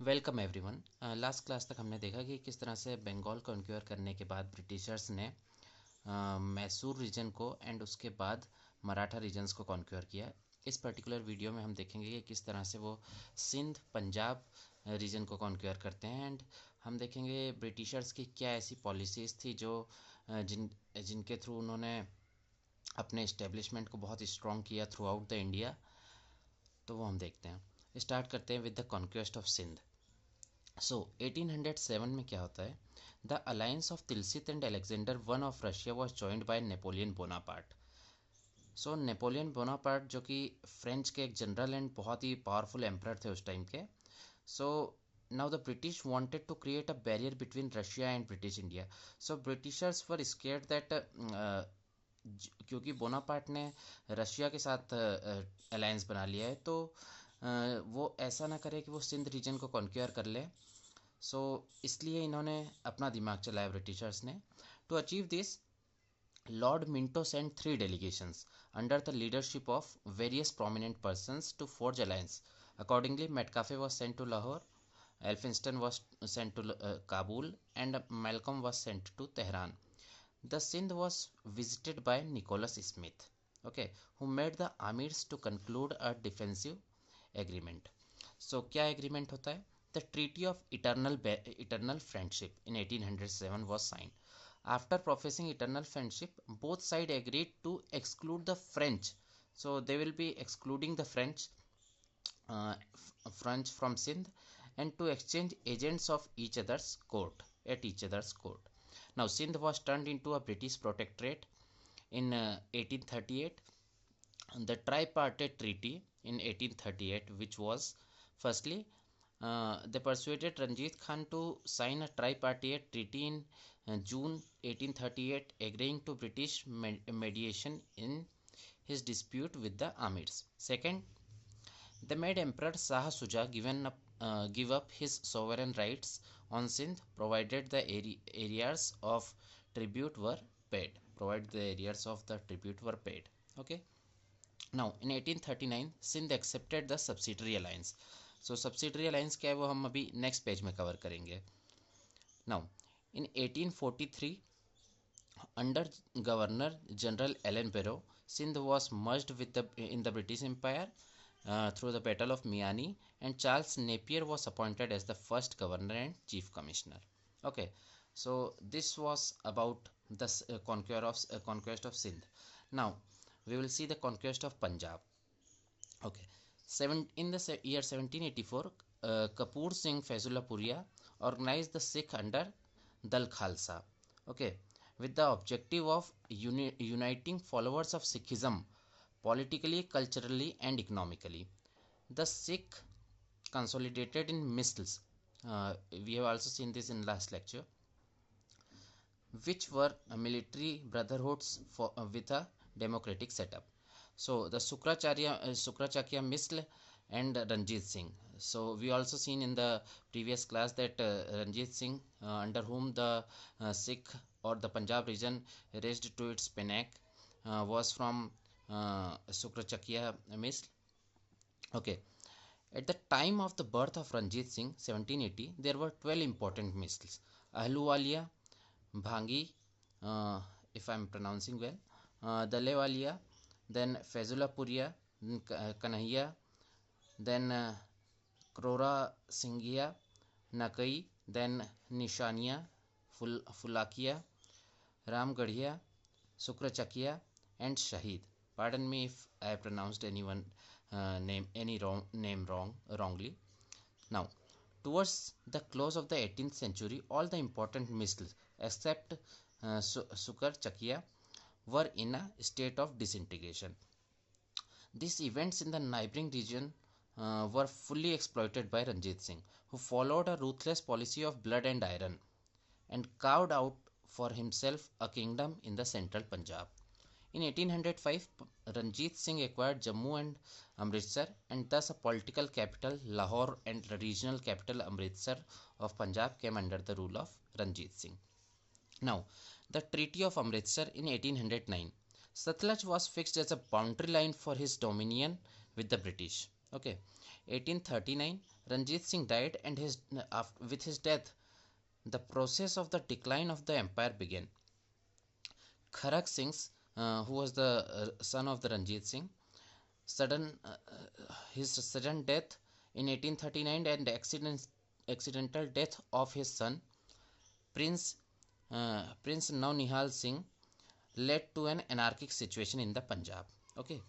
Welcome everyone. Last class तक हमने देखा कि किस तरह से बंगाल कॉन्क्योर करने के बाद ब्रिटिशर्स ने मैसूर रीजन को एंड उसके बाद मराठा रीजन्स को कॉन्क्योर किया। इस पर्टिकुलर वीडियो में हम देखेंगे कि किस तरह से वो सिंध पंजाब रीजन को कॉन्क्योर करते हैं एंड हम देखेंगे ब्रिटिशर्स की क्या ऐसी पॉलिसीज़ थी जो जिनके थ्रू उन्होंने अपने इस्टेब्लिशमेंट को बहुत स्ट्रॉन्ग किया थ्रू आउट द इंडिया। तो वो हम देखते हैं। स्टार्ट करते हैं with the conquest of Sindh. So 1807 में क्या होता है, the alliance of Tilsit and Alexander one of Russia was joined by Napoleon Bonaparte. So Napoleon Bonaparte जो कि फ्रेंच के एक जनरल एंड बहुत ही पावरफुल एम्परर थे उस टाइम के। So now the British wanted to create a barrier between Russia and British India. So Britishers were scared that क्योंकि Bonaparte ने रशिया के साथ अलायंस बना लिया है तो वो ऐसा ना करे कि वो सिंध रीजन को कॉन्क्योर कर ले। सो इसलिए इन्होंने अपना दिमाग चलाया ब्रिटिशर्स ने। To achieve this, Lord Minto sent 3 delegations under the leadership of various prominent persons to forge alliance. Accordingly, Metcalfe was sent to Lahore, Elphinstone was sent to Kabul, and Malcolm was sent to Tehran. The Sindh was visited by Nicholas Smith, okay, who made the amirs to conclude a defensive agreement. So क्या agreement होता है? The Treaty of Eternal Friendship in 1807 was signed. After professing eternal friendship, both sides agreed to exclude the French. So they will be excluding the French from Sindh and to exchange agents of each other's court at each other's court. Now Sindh was turned into a British protectorate in 1838. The tripartite treaty in 1838, which was firstly they persuaded Ranjit Khan to sign a tripartite treaty in June 1838, agreeing to British mediation in his dispute with the Amirs. Second, they made Emperor Shah Shuja give up his sovereign rights on Sindh, provided the areas of tribute were paid. Provided the areas of the tribute were paid. Okay. Now in 1839, Sindh accepted the subsidiary alliance. So subsidiary alliance क्या है वो हम अभी next page में cover करेंगे. Now in 1843, under Governor General Allen Barrow, Sindh was merged with in the British Empire through the Battle of Miani, and Charles Napier was appointed as the first governor and chief commissioner. Okay, so this was about the conquest of Sindh. Now we will see the conquest of Punjab. Okay, in the year 1784, Kapoor Singh Faizullapuria organized the Sikh under Dal Khalsa. Okay, with the objective of uniting followers of Sikhism politically, culturally, and economically. The Sikh consolidated in mistles. We have also seen this in last lecture, which were military brotherhoods with a democratic setup. So the Sukracakya Misl and Ranjit Singh. So we also seen in the previous class that Ranjit Singh, under whom the Sikh or the Punjab region raised to its pinnacle, was from Sukracakya Misl. Okay. At the time of the birth of Ranjit Singh, 1780, there were 12 important misls. Ahluwalia, Bhangi, if I am pronouncing well, Dalewalia, then Faizullapuria, Kanhaiya, then Krora Singhia, Nakai, then Nishaniya, Fulakiya, Ramgarhia, Sukracakya, and Shahid. Pardon me if I pronounced any name wrongly. Now, towards the close of the 18th century, all the important misls except Sukracakya were in a state of disintegration. These events in the neighboring region were fully exploited by Ranjit Singh, who followed a ruthless policy of blood and iron and carved out for himself a kingdom in the central Punjab. In 1805, Ranjit Singh acquired Jammu and Amritsar, and thus a political capital Lahore and the regional capital Amritsar of Punjab came under the rule of Ranjit Singh. Now, the Treaty of Amritsar in 1809. Satluj was fixed as a boundary line for his dominion with the British. Okay, 1839, Ranjit Singh died, and with his death, the process of the decline of the empire began. Kharak Singh, who was the son of the Ranjit Singh, sudden his sudden death in 1839 and accidental death of his son Prince Prince Naunihal Singh led to an anarchic situation in the Punjab. Okay.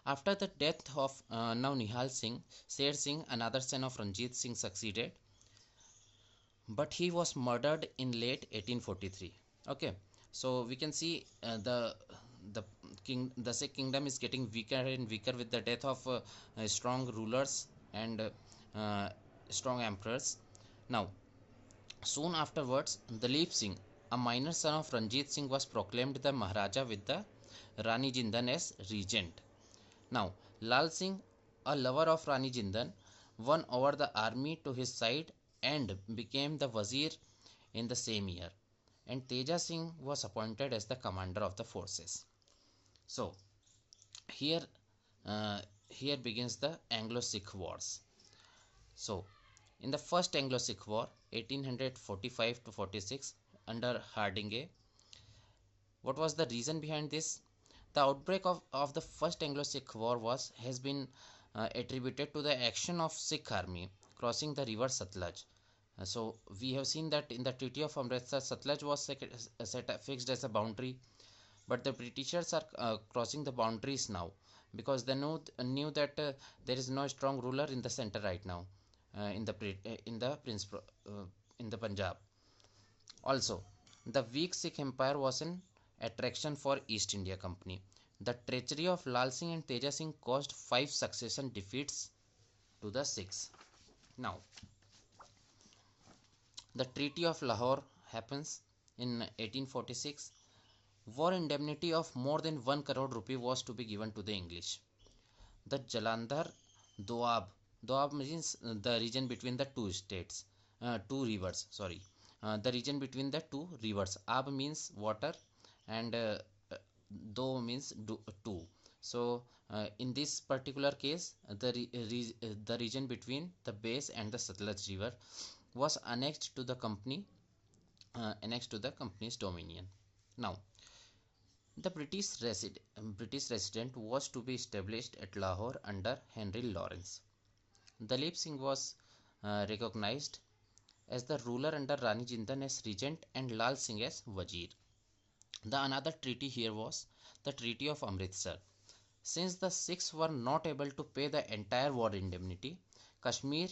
After the death of Naunihal Singh, Sher Singh, another son of Ranjit Singh, succeeded, but he was murdered in late 1843. Okay, so we can see the the Sikh kingdom is getting weaker and weaker with the death of strong rulers and strong emperors. Now, soon afterwards, Dalip Singh, a minor son of Ranjit Singh, was proclaimed the Maharaja with the Rani Jindan as regent. Now, Lal Singh, a lover of Rani Jindan, won over the army to his side and became the Wazir in the same year. And Teja Singh was appointed as the commander of the forces. So, here, here begins the Anglo-Sikh Wars. So, in the first Anglo-Sikh War, 1845 to 46, under Hardinge, what was the reason behind this? The outbreak of the first Anglo-Sikh War has been attributed to the action of Sikh army crossing the river Satluj. So we have seen that in the Treaty of Amritsar, Satluj was fixed as a boundary, but the Britishers are crossing the boundaries now because they knew that there is no strong ruler in the center right now in the Punjab. Also, the weak Sikh Empire was an attraction for East India Company. The treachery of Lal Singh and Teja Singh caused 5 succession defeats to the Sikhs. Now, the Treaty of Lahore happens in 1846. War indemnity of more than 1 crore rupee was to be given to the English. The Jalandhar Doab means the region between the two rivers. The region between the two rivers. Ab means water, and do means two. So in this particular case, the region between the base and the Satluj river was annexed to the company's dominion. Now, the British resident was to be established at Lahore under Henry Lawrence. Dalip Singh was recognized as the ruler under Rani Jindan as regent and Lal Singh as Wazir. The another treaty here was the Treaty of Amritsar. Since the Sikhs were not able to pay the entire war indemnity, Kashmir,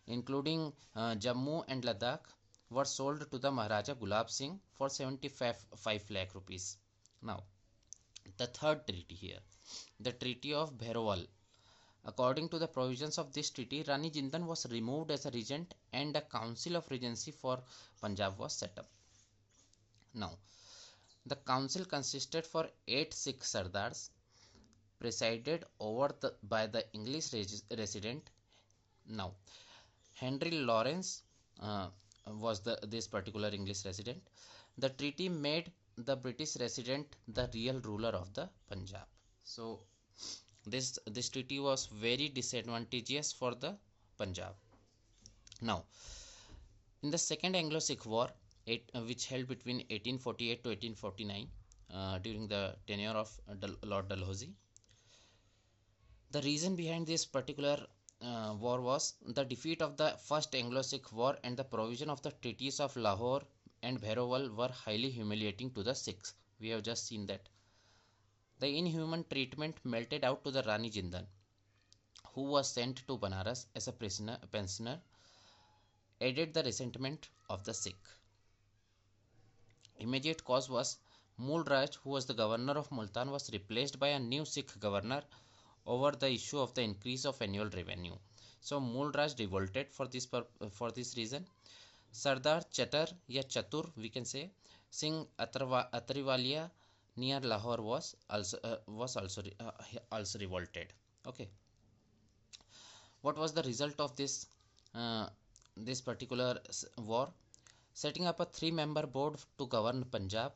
including Jammu and Ladakh, were sold to the Maharaja Gulab Singh for 75 lakh rupees. Now, the third treaty here, the Treaty of Bhairowal. According to the provisions of this treaty, Rani Jindan was removed as a regent and a council of regency for Punjab was set up. Now, the council consisted for 8 Sikh Sardars presided over by the English resident. Now, Henry Lawrence was this particular English resident. The treaty made the British resident the real ruler of the Punjab. So this treaty was very disadvantageous for the Punjab. Now, in the second Anglo-Sikh War, which held between 1848 to 1849, during the tenure of Lord Dalhousie, the reason behind this particular war was the defeat of the first Anglo-Sikh War, and the provision of the treaties of Lahore and Bhairowal were highly humiliating to the Sikhs. We have just seen that. The inhuman treatment melted out to the Rani Jindan, who was sent to Banaras as a pensioner, aided the resentment of the Sikh. Immediate cause was Mool Raj, who was the governor of Multan, was replaced by a new Sikh governor over the issue of the increase of annual revenue. So Mool Raj revolted for this reason. Sardar Chatur, we can say, Singh Atriwalia near Lahore was also revolted. Okay. What was the result of this particular war? Setting up a 3-member board to govern Punjab,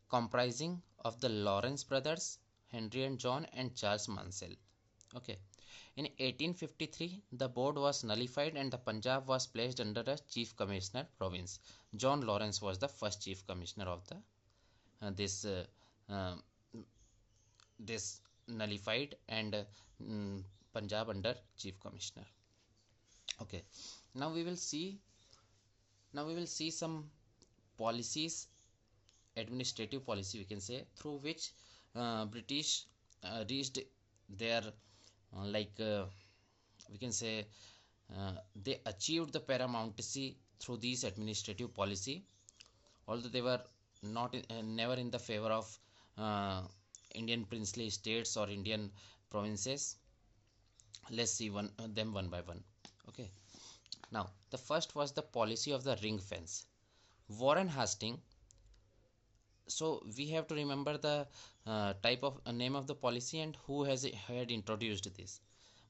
comprising of the Lawrence brothers, Henry and John, and Charles Mansell. Okay. In 1853, the board was nullified and the Punjab was placed under a chief commissioner province. John Lawrence was the first chief commissioner of the this uh, this nullified and Punjab under chief commissioner. Okay, now we will see some policies, administrative policy we can say, through which British reached their we can say they achieved the paramountcy through these administrative policy, although they were never in the favor of uh, Indian princely states or Indian provinces. Let's see them one by one. Okay, now the first was the policy of the ring fence. Warren Hastings. So we have to remember the type of name of the policy and who had introduced this.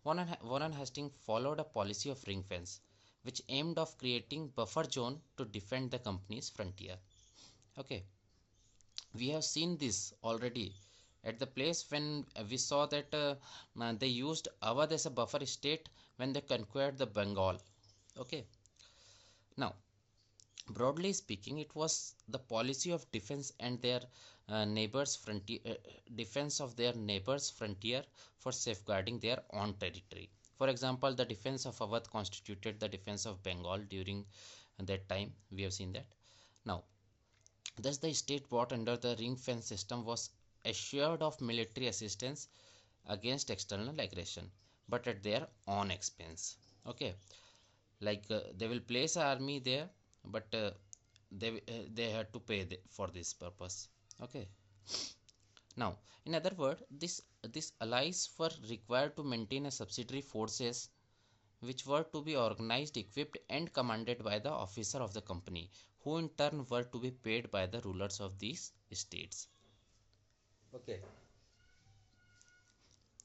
Warren Hastings followed a policy of ring fence, which aimed of creating buffer zone to defend the company's frontier. Okay, we have seen this already at the place when we saw that they used Awadh as a buffer state when they conquered the Bengal. Okay, now broadly speaking, it was the policy of defense and their neighbors' frontier, defense of their neighbors' frontier for safeguarding their own territory. For example, the defense of Awadh constituted the defense of Bengal during that time. We have seen that. Now, thus the state brought under the ring fence system was assured of military assistance against external aggression, but at their own expense. Okay, they will place an army there, but they had to pay for this purpose. Okay, now in other words, this allies were required to maintain a subsidiary forces which were to be organized, equipped and commanded by the officer of the company, who in turn were to be paid by the rulers of these states. Okay,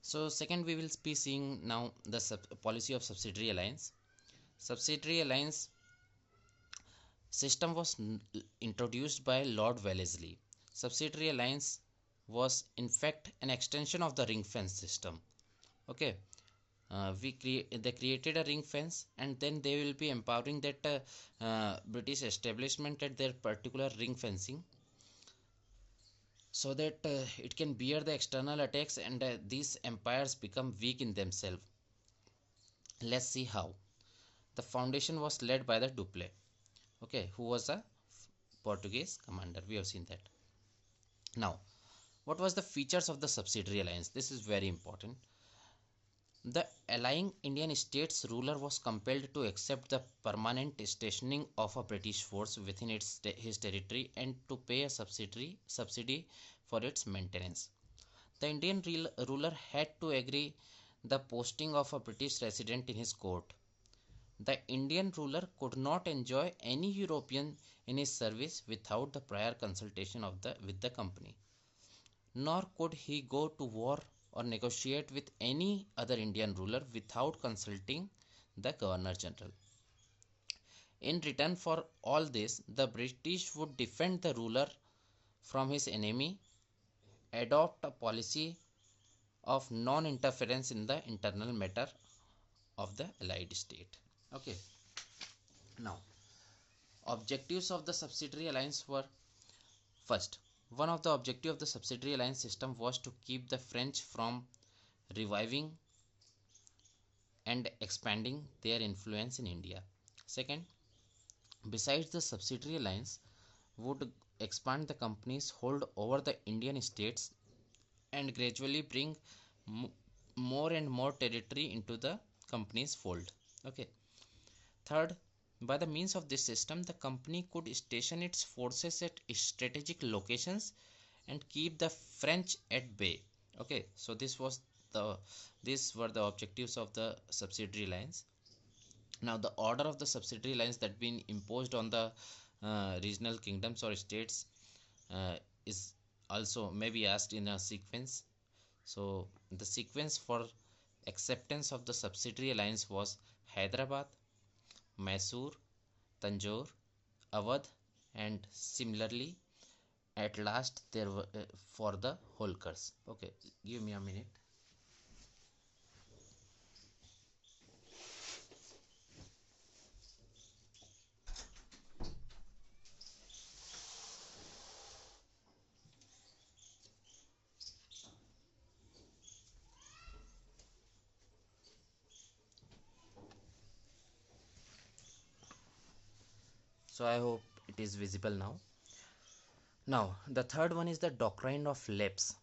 so second we will be seeing now the policy of subsidiary alliance. Subsidiary alliance system was introduced by Lord Wellesley. Subsidiary alliance was in fact an extension of the ring fence system. Okay, they created a ring fence and then they will be empowering that British establishment at their particular ring fencing, so that it can bear the external attacks and these empires become weak in themselves. Let's see how. The foundation was led by the Dupleix, okay, who was a Portuguese commander. We have seen that. Now, what was the features of the subsidiary alliance? This is very important. The allying Indian states ruler was compelled to accept the permanent stationing of a British force within his territory and to pay a subsidy for its maintenance. The Indian ruler had to agree the posting of a British resident in his court. The Indian ruler could not enjoy any European in his service without the prior consultation with the company, nor could he go to war or negotiate with any other Indian ruler without consulting the Governor General. In return for all this, the British would defend the ruler from his enemy, adopt a policy of non-interference in the internal matter of the allied state. Okay, now objectives of the subsidiary alliance were: first, one of the objectives of the subsidiary alliance system was to keep the French from reviving and expanding their influence in India. Second, besides, the subsidiary alliance would expand the company's hold over the Indian states and gradually bring more and more territory into the company's fold. Okay. Third, by the means of this system, the company could station its forces at strategic locations and keep the French at bay. Okay, so these were the objectives of the subsidiary alliance. Now, the order of the subsidiary alliance that been imposed on the regional kingdoms or states is also maybe asked in a sequence. So, the sequence for acceptance of the subsidiary alliance was Hyderabad, Mysore, Tanjore, Awadh, and similarly at last there were for the Holkars. Okay, give me a minute. So I hope it is visible now. Now the third one is the doctrine of lapse.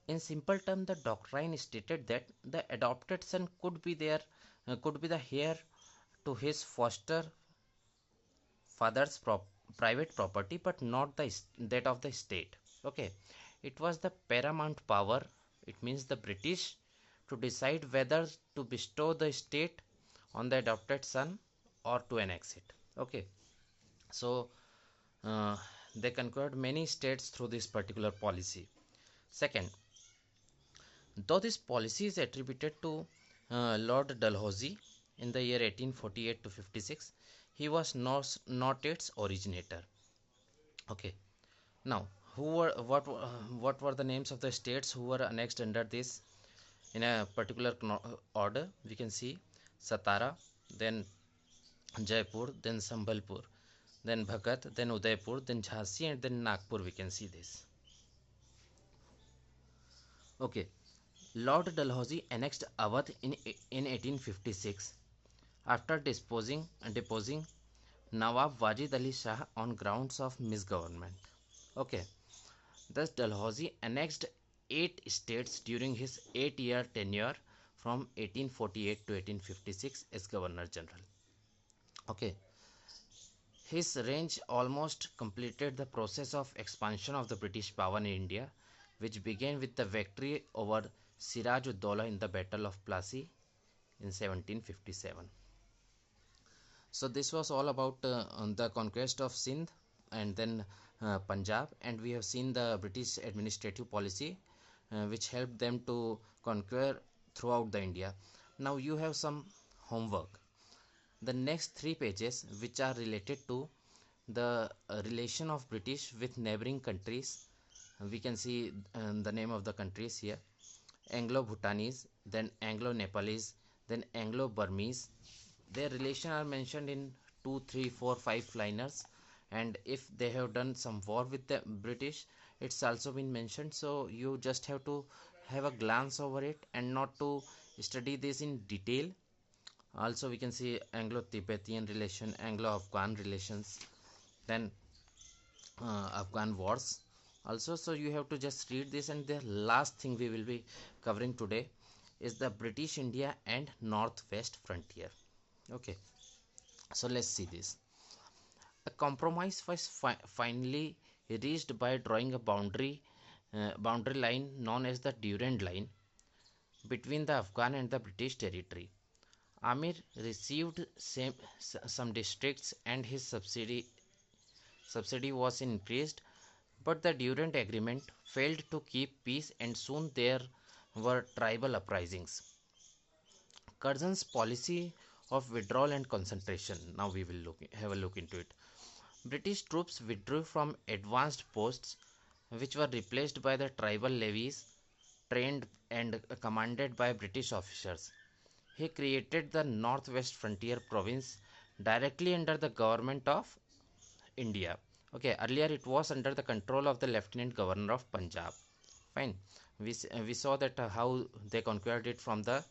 In simple terms, the doctrine stated that the adopted son could be the heir to his foster father's private property, but not that of the state. Okay, it was the paramount power. It means the British to decide whether to bestow the estate on the adopted son or to annex it. Okay, so uh, they conquered many states through this particular policy. Second, though this policy is attributed to Lord Dalhousie in the year 1848 to 56, he was not its originator. Okay. Now, what were the names of the states who were annexed under this in a particular order? We can see Satara, then Jaipur, then Sambhalpur, then Bhagat, then Udaipur, then Jhansi, and then Nagpur. We can see this. Okay, Lord Dalhousie annexed Awadh in 1856 after deposing Nawab Wajid Ali Shah on grounds of misgovernment. Okay, thus Dalhousie annexed 8 states during his 8-year tenure from 1848 to 1856 as Governor General. Okay, his reign almost completed the process of expansion of the British power in India, which began with the victory over Siraj ud Daulah in the Battle of Plassey in 1757. So this was all about the conquest of Sindh and then Punjab, and we have seen the British administrative policy which helped them to conquer throughout the India. Now you have some homework. The next 3 pages, which are related to the relation of British with neighboring countries, we can see the name of the countries here: Anglo-Bhutanese, then Anglo-Nepalese, then Anglo-Burmese. Their relation are mentioned in 2, 3, 4, 5 liners, and if they have done some war with the British, it's also been mentioned. So you just have to have a glance over it and not to study this in detail. Also we can see Anglo-Tibetan relation, Anglo-Afghan relations, then Afghan wars also. So you have to just read this. And the last thing we will be covering today is the British India and Northwest frontier. Okay, so let's see this. A compromise was finally reached by drawing a boundary line known as the Durand line between the Afghan and the British territory. Amir received some districts and his subsidy was increased, but the Durand agreement failed to keep peace, and soon there were tribal uprisings. Curzon's policy of withdrawal and concentration. Now we will have a look into it. British troops withdrew from advanced posts, which were replaced by the tribal levies trained and commanded by British officers. He created the Northwest Frontier Province directly under the government of India. Okay, earlier it was under the control of the Lieutenant Governor of Punjab. Fine. We saw that how they conquered it from the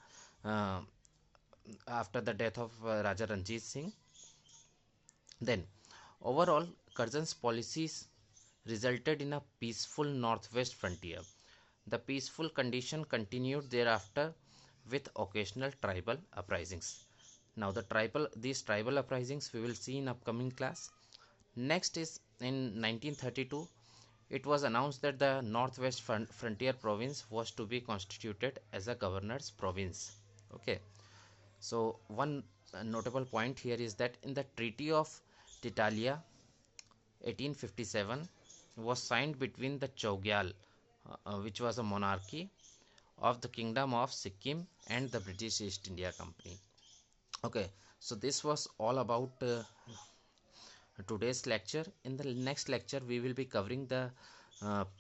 uh, after the death of Raja Ranjit Singh. Then, overall, Curzon's policies resulted in a peaceful northwest frontier. The peaceful condition continued thereafter with occasional tribal uprisings. Now, these tribal uprisings we will see in upcoming class. Next is in 1932, it was announced that the Northwest Frontier Province was to be constituted as a governor's province. Okay. So one notable point here is that in the Treaty of Titalia 1857 was signed between the Chogyal, which was a monarchy of the Kingdom of Sikkim, and the British East India Company. Okay, so this was all about today's lecture. In the next lecture we will be covering the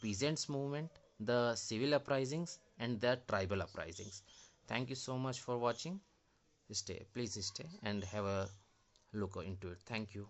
peasants movement, the civil uprisings, and the tribal uprisings. Thank you so much for watching. Please stay and have a look into it. Thank you.